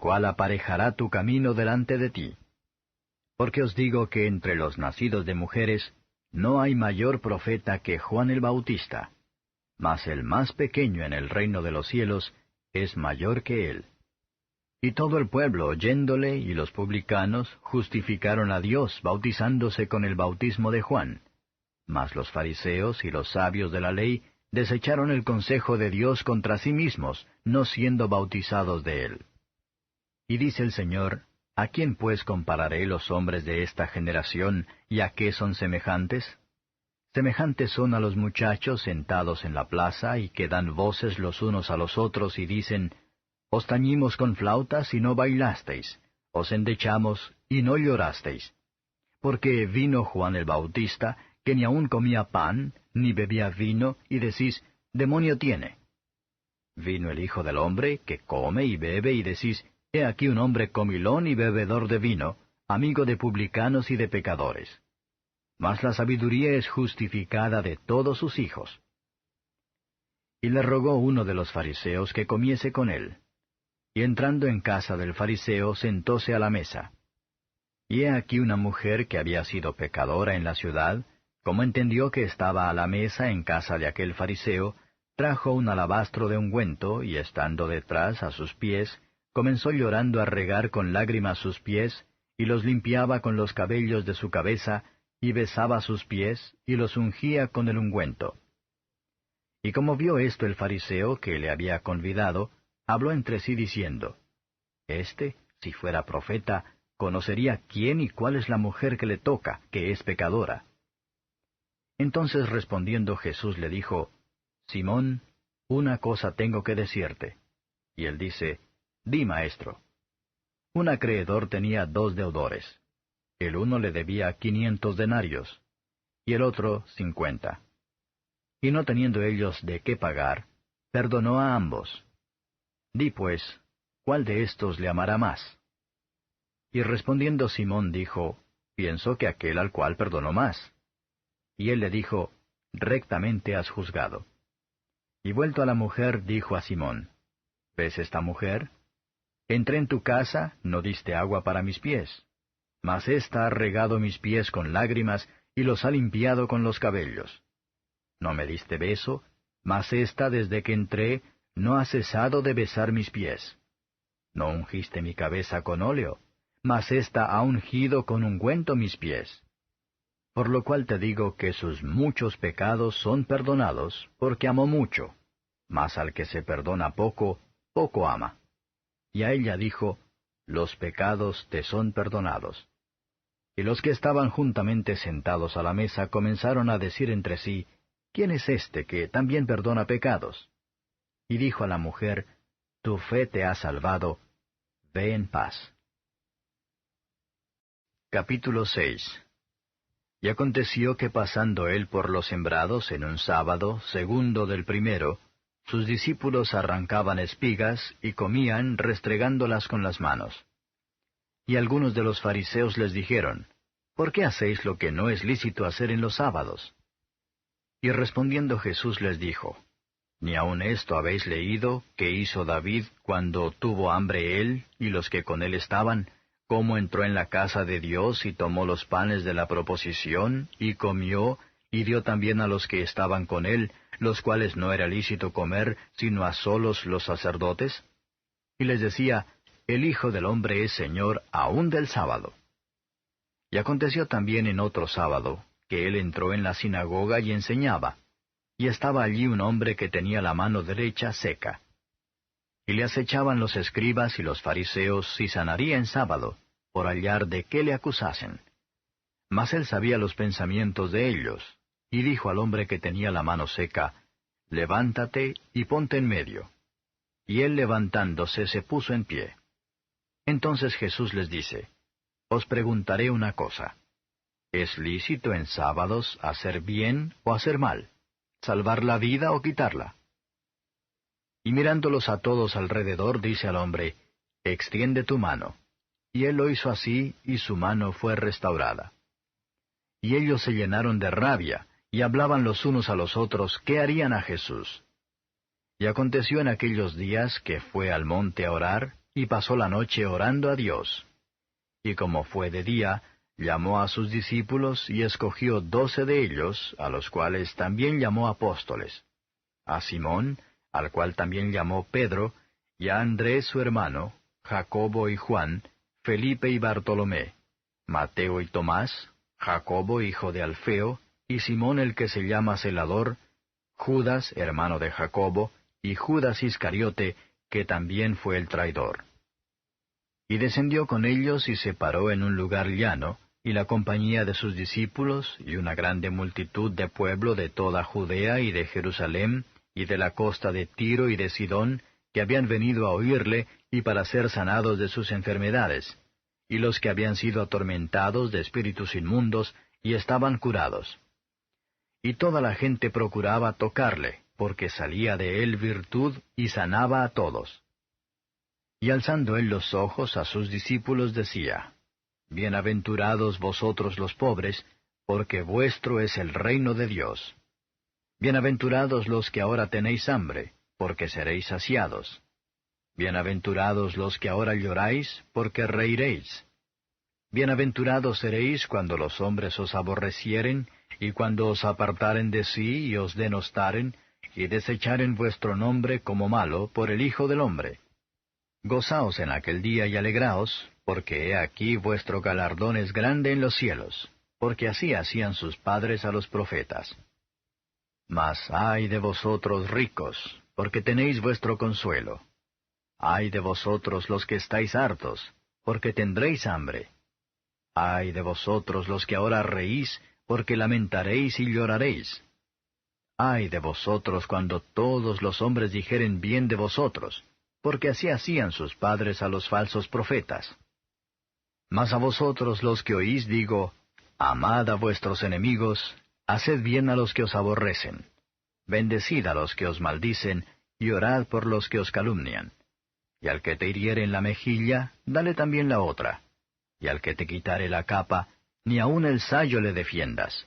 cual aparejará tu camino delante de ti. Porque os digo que entre los nacidos de mujeres no hay mayor profeta que Juan el Bautista, mas el más pequeño en el reino de los cielos es mayor que él. Y todo el pueblo oyéndole y los publicanos justificaron a Dios bautizándose con el bautismo de Juan. Mas los fariseos y los sabios de la ley desecharon el consejo de Dios contra sí mismos, no siendo bautizados de él. Y dice el Señor, ¿a quién pues compararé los hombres de esta generación, y a qué son semejantes? Semejantes son a los muchachos sentados en la plaza y que dan voces los unos a los otros y dicen, Os tañimos con flautas y no bailasteis, os endechamos y no llorasteis. Porque vino Juan el Bautista, que ni aun comía pan, ni bebía vino, y decís, Demonio tiene. Vino el Hijo del Hombre, que come y bebe, y decís, He aquí un hombre comilón y bebedor de vino, amigo de publicanos y de pecadores. Mas la sabiduría es justificada de todos sus hijos. Y le rogó uno de los fariseos que comiese con él. Y entrando en casa del fariseo, sentóse a la mesa. Y he aquí una mujer que había sido pecadora en la ciudad, como entendió que estaba a la mesa en casa de aquel fariseo, trajo un alabastro de ungüento, y estando detrás a sus pies, comenzó llorando a regar con lágrimas sus pies, y los limpiaba con los cabellos de su cabeza, y besaba sus pies, y los ungía con el ungüento. Y como vio esto el fariseo que le había convidado, habló entre sí diciendo, si fuera profeta, conocería quién y cuál es la mujer que le toca, que es pecadora. Entonces respondiendo Jesús le dijo, Simón, una cosa tengo que decirte. Y él dice, Di, maestro. Un acreedor tenía 2 deudores. El uno le debía 500 denarios, y el otro 50. Y no teniendo ellos de qué pagar, perdonó a ambos. Di pues, ¿cuál de éstos le amará más? Y respondiendo Simón dijo, Pienso que aquel al cual perdonó más. Y él le dijo, Rectamente has juzgado. Y vuelto a la mujer, dijo a Simón, ¿Ves esta mujer? Entré en tu casa, no diste agua para mis pies, mas ésta ha regado mis pies con lágrimas y los ha limpiado con los cabellos. No me diste beso, mas ésta desde que entré no ha cesado de besar mis pies. No ungiste mi cabeza con óleo, mas ésta ha ungido con ungüento mis pies. Por lo cual te digo que sus muchos pecados son perdonados, porque amó mucho, mas al que se perdona poco, poco ama. Y a ella dijo, Los pecados te son perdonados. Y los que estaban juntamente sentados a la mesa comenzaron a decir entre sí, ¿Quién es este que también perdona pecados? Y dijo a la mujer, Tu fe te ha salvado, ve en paz. Capítulo 6. Y aconteció que pasando él por los sembrados en un sábado, segundo del primero, sus discípulos arrancaban espigas y comían restregándolas con las manos. Y algunos de los fariseos les dijeron, ¿Por qué hacéis lo que no es lícito hacer en los sábados? Y respondiendo Jesús les dijo, ¿Ni aun esto habéis leído que hizo David cuando tuvo hambre él y los que con él estaban, cómo entró en la casa de Dios y tomó los panes de la proposición, y comió, y dio también a los que estaban con él, los cuales no era lícito comer, sino a solos los sacerdotes? Y les decía, El Hijo del Hombre es Señor aun del sábado. Y aconteció también en otro sábado, que él entró en la sinagoga y enseñaba, y estaba allí un hombre que tenía la mano derecha seca. Y le acechaban los escribas y los fariseos si sanaría en sábado, por hallar de qué le acusasen. Mas él sabía los pensamientos de ellos, y dijo al hombre que tenía la mano seca, Levántate y ponte en medio. Y él levantándose se puso en pie. Entonces Jesús les dice, Os preguntaré una cosa. ¿Es lícito en sábados hacer bien o hacer mal? ¿Salvar la vida o quitarla? Y mirándolos a todos alrededor, dice al hombre, Extiende tu mano. Y él lo hizo así, y su mano fue restaurada. Y ellos se llenaron de rabia, y hablaban los unos a los otros qué harían a Jesús. Y aconteció en aquellos días que fue al monte a orar, y pasó la noche orando a Dios. Y como fue de día, llamó a sus discípulos y escogió 12 de ellos, a los cuales también llamó apóstoles: a Simón, al cual también llamó Pedro, y a Andrés su hermano, Jacobo y Juan, Felipe y Bartolomé, Mateo y Tomás, Jacobo hijo de Alfeo, y Simón el que se llama Celador, Judas hermano de Jacobo, y Judas Iscariote, que también fue el traidor. Y descendió con ellos y se paró en un lugar llano, y la compañía de sus discípulos, y una grande multitud de pueblo de toda Judea y de Jerusalén, y de la costa de Tiro y de Sidón, que habían venido a oírle, y para ser sanados de sus enfermedades, y los que habían sido atormentados de espíritus inmundos, y estaban curados. Y toda la gente procuraba tocarle, porque salía de él virtud, y sanaba a todos. Y alzando él los ojos a sus discípulos decía: Bienaventurados vosotros los pobres, porque vuestro es el reino de Dios. Bienaventurados los que ahora tenéis hambre, porque seréis saciados. Bienaventurados los que ahora lloráis, porque reiréis. Bienaventurados seréis cuando los hombres os aborrecieren, y cuando os apartaren de sí y os denostaren, y desecharen vuestro nombre como malo por el Hijo del Hombre. Gozaos en aquel día y alegraos, porque he aquí vuestro galardón es grande en los cielos, porque así hacían sus padres a los profetas. Mas ay de vosotros ricos, porque tenéis vuestro consuelo. Ay de vosotros los que estáis hartos, porque tendréis hambre. Ay de vosotros los que ahora reís, porque lamentaréis y lloraréis. Ay de vosotros cuando todos los hombres dijeren bien de vosotros, porque así hacían sus padres a los falsos profetas. Mas a vosotros los que oís digo: amad a vuestros enemigos, haced bien a los que os aborrecen, bendecid a los que os maldicen, y orad por los que os calumnian. Y al que te hiriere en la mejilla, dale también la otra. Y al que te quitare la capa, ni aun el sayo le defiendas.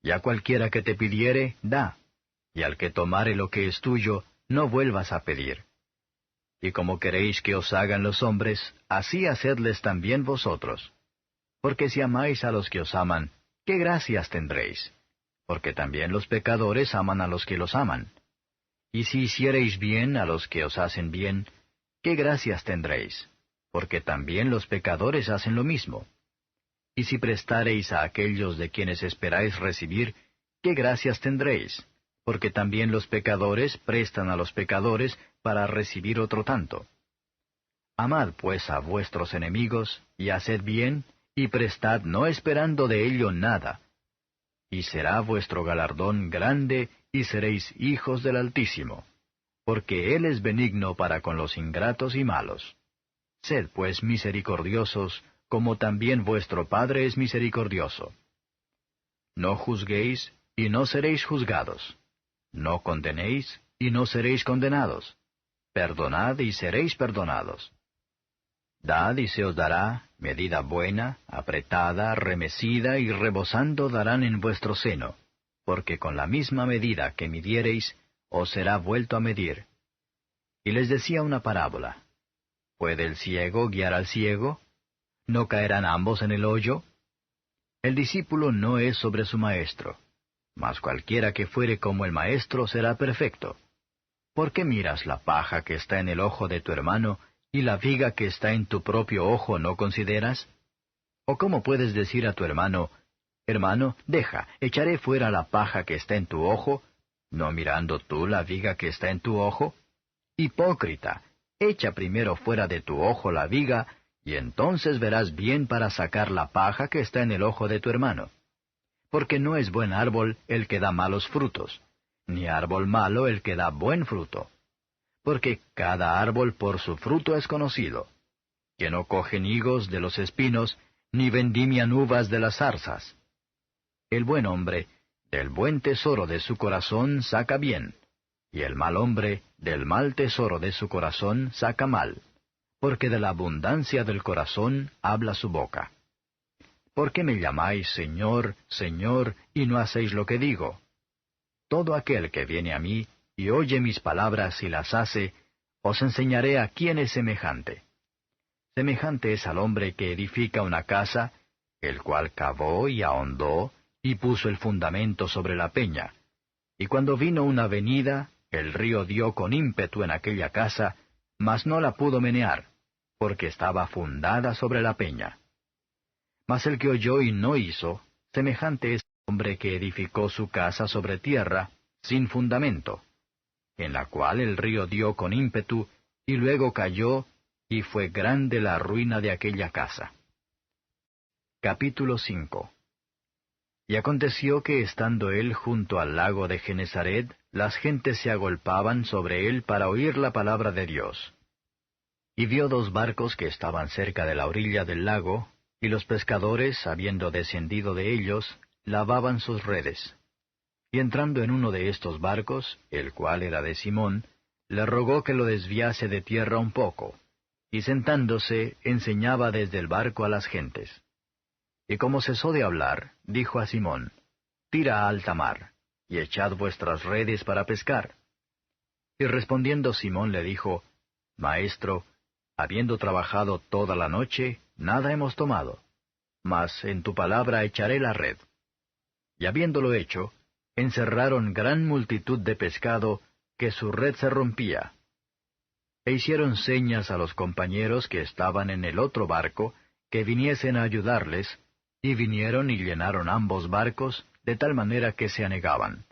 Y a cualquiera que te pidiere, da. Y al que tomare lo que es tuyo, no vuelvas a pedir. Y como queréis que os hagan los hombres, así hacedles también vosotros. Porque si amáis a los que os aman, ¿qué gracias tendréis? Porque también los pecadores aman a los que los aman. Y si hiciereis bien a los que os hacen bien, ¿qué gracias tendréis? Porque también los pecadores hacen lo mismo. Y si prestareis a aquellos de quienes esperáis recibir, ¿qué gracias tendréis? Porque también los pecadores prestan a los pecadores para recibir otro tanto. Amad pues a vuestros enemigos, y haced bien, y prestad no esperando de ello nada. Y será vuestro galardón grande, y seréis hijos del Altísimo, porque Él es benigno para con los ingratos y malos. Sed pues misericordiosos, como también vuestro Padre es misericordioso. No juzguéis, y no seréis juzgados. No condenéis, y no seréis condenados. Perdonad, y seréis perdonados. Dad, y se os dará, medida buena, apretada, remecida y rebosando darán en vuestro seno, porque con la misma medida que midiereis, os será vuelto a medir. Y les decía una parábola: ¿puede el ciego guiar al ciego? ¿No caerán ambos en el hoyo? El discípulo no es sobre su maestro, mas cualquiera que fuere como el maestro será perfecto. ¿Por qué miras la paja que está en el ojo de tu hermano, y la viga que está en tu propio ojo no consideras? ¿O cómo puedes decir a tu hermano: hermano, deja, echaré fuera la paja que está en tu ojo, no mirando tú la viga que está en tu ojo? Hipócrita, echa primero fuera de tu ojo la viga, y entonces verás bien para sacar la paja que está en el ojo de tu hermano. Porque no es buen árbol el que da malos frutos, ni árbol malo el que da buen fruto. Porque cada árbol por su fruto es conocido. Que no cogen higos de los espinos, ni vendimian uvas de las zarzas. El buen hombre, del buen tesoro de su corazón saca bien, y el mal hombre, del mal tesoro de su corazón saca mal, porque de la abundancia del corazón habla su boca. ¿Por qué me llamáis Señor, Señor, y no hacéis lo que digo? Todo aquel que viene a mí, y oye mis palabras y las hace, os enseñaré a quién es semejante. semejante es al hombre que edifica una casa, el cual cavó y ahondó, y puso el fundamento sobre la peña. Y cuando vino una venida, el río dio con ímpetu en aquella casa, mas no la pudo menear, porque estaba fundada sobre la peña. Mas el que oyó y no hizo, semejante es al hombre que edificó su casa sobre tierra, sin fundamento, en la cual el río dio con ímpetu, y luego cayó, y fue grande la ruina de aquella casa. Capítulo 5. Y aconteció que estando él junto al lago de Genezaret, las gentes se agolpaban sobre él para oír la palabra de Dios. Y vio dos barcos que estaban cerca de la orilla del lago, y los pescadores, habiendo descendido de ellos, lavaban sus redes. Y entrando en uno de estos barcos, el cual era de Simón, le rogó que lo desviase de tierra un poco, y sentándose, enseñaba desde el barco a las gentes. Y como cesó de hablar, dijo a Simón, Tira a alta mar, y echad vuestras redes para pescar. Y respondiendo Simón le dijo, Maestro, habiendo trabajado toda la noche, nada hemos tomado, mas en tu palabra echaré la red. Y habiéndolo hecho, encerraron gran multitud de pescado, que su red se rompía. E hicieron señas a los compañeros que estaban en el otro barco, que viniesen a ayudarles, y vinieron y llenaron ambos barcos, de tal manera que se anegaban.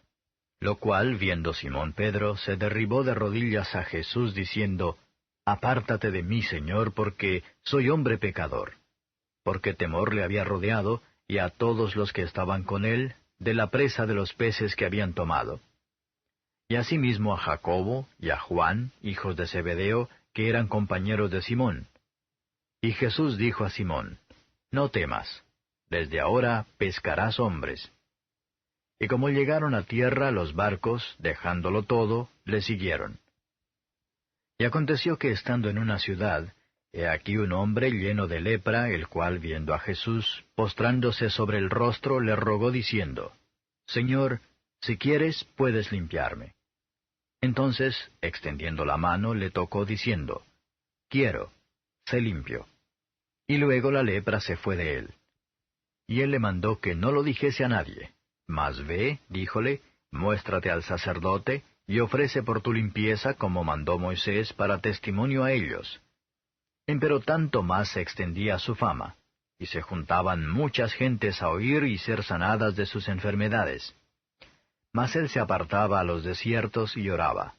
Lo cual, viendo Simón Pedro, se derribó de rodillas a Jesús, diciendo, Apártate de mí, Señor, porque soy hombre pecador. Porque temor le había rodeado, y a todos los que estaban con él, de la presa de los peces que habían tomado. Y asimismo a Jacobo y a Juan, hijos de Zebedeo, que eran compañeros de Simón. Y Jesús dijo a Simón, No temas, desde ahora pescarás hombres. Y como llegaron a tierra los barcos, dejándolo todo, le siguieron. Y aconteció que estando en una ciudad, he aquí un hombre lleno de lepra, el cual viendo a Jesús, postrándose sobre el rostro, le rogó diciendo, Señor, si quieres, puedes limpiarme. Entonces, extendiendo la mano, le tocó diciendo, Quiero, sé limpio. Y luego la lepra se fue de él. Y él le mandó que no lo dijese a nadie. Mas ve, díjole, muéstrate al sacerdote, y ofrece por tu limpieza como mandó Moisés para testimonio a ellos. Empero tanto más se extendía su fama, y se juntaban muchas gentes a oír y ser sanadas de sus enfermedades. Mas él se apartaba a los desiertos y oraba.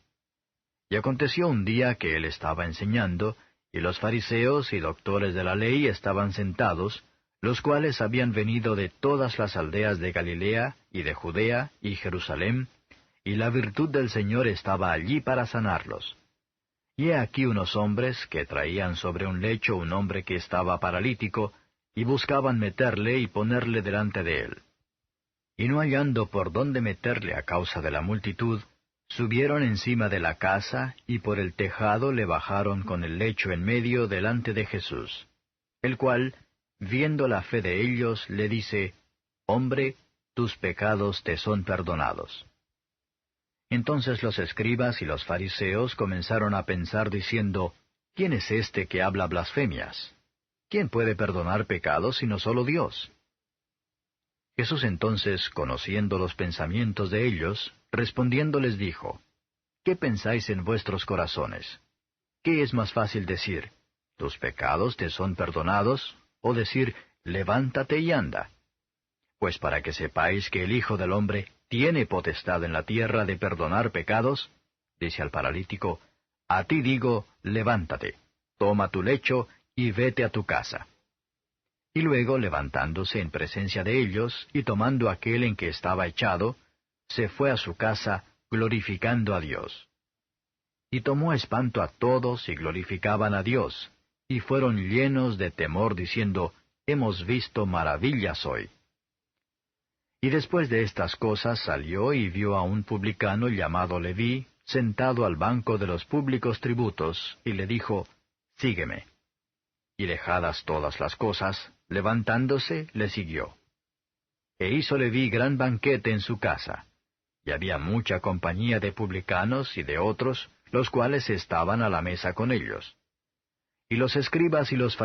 Y aconteció un día que él estaba enseñando, y los fariseos y doctores de la ley estaban sentados, los cuales habían venido de todas las aldeas de Galilea, y de Judea, y Jerusalén, y la virtud del Señor estaba allí para sanarlos. Y he aquí unos hombres que traían sobre un lecho un hombre que estaba paralítico, y buscaban meterle y ponerle delante de él. Y no hallando por dónde meterle a causa de la multitud, subieron encima de la casa, y por el tejado le bajaron con el lecho en medio delante de Jesús, el cual, viendo la fe de ellos, le dice, Hombre, tus pecados te son perdonados. Entonces los escribas y los fariseos comenzaron a pensar diciendo, ¿Quién es este que habla blasfemias? ¿Quién puede perdonar pecados sino solo Dios? Jesús entonces, conociendo los pensamientos de ellos, respondiendo les dijo, ¿Qué pensáis en vuestros corazones? ¿Qué es más fácil decir, tus pecados te son perdonados, o decir, levántate y anda? Pues para que sepáis que el Hijo del Hombre tiene potestad en la tierra de perdonar pecados, dice al paralítico, a ti digo, levántate, toma tu lecho y vete a tu casa. Y luego, levantándose en presencia de ellos, y tomando aquel en que estaba echado, se fue a su casa, glorificando a Dios. Y tomó espanto a todos, y glorificaban a Dios, y fueron llenos de temor, diciendo, Hemos visto maravillas hoy. Y después de estas cosas salió y vio a un publicano llamado Leví, sentado al banco de los públicos tributos, y le dijo, Sígueme. Y dejadas todas las cosas, levantándose, le siguió. E hizo Leví gran banquete en su casa, y había mucha compañía de publicanos y de otros, los cuales estaban a la mesa con ellos. Y los escribas y los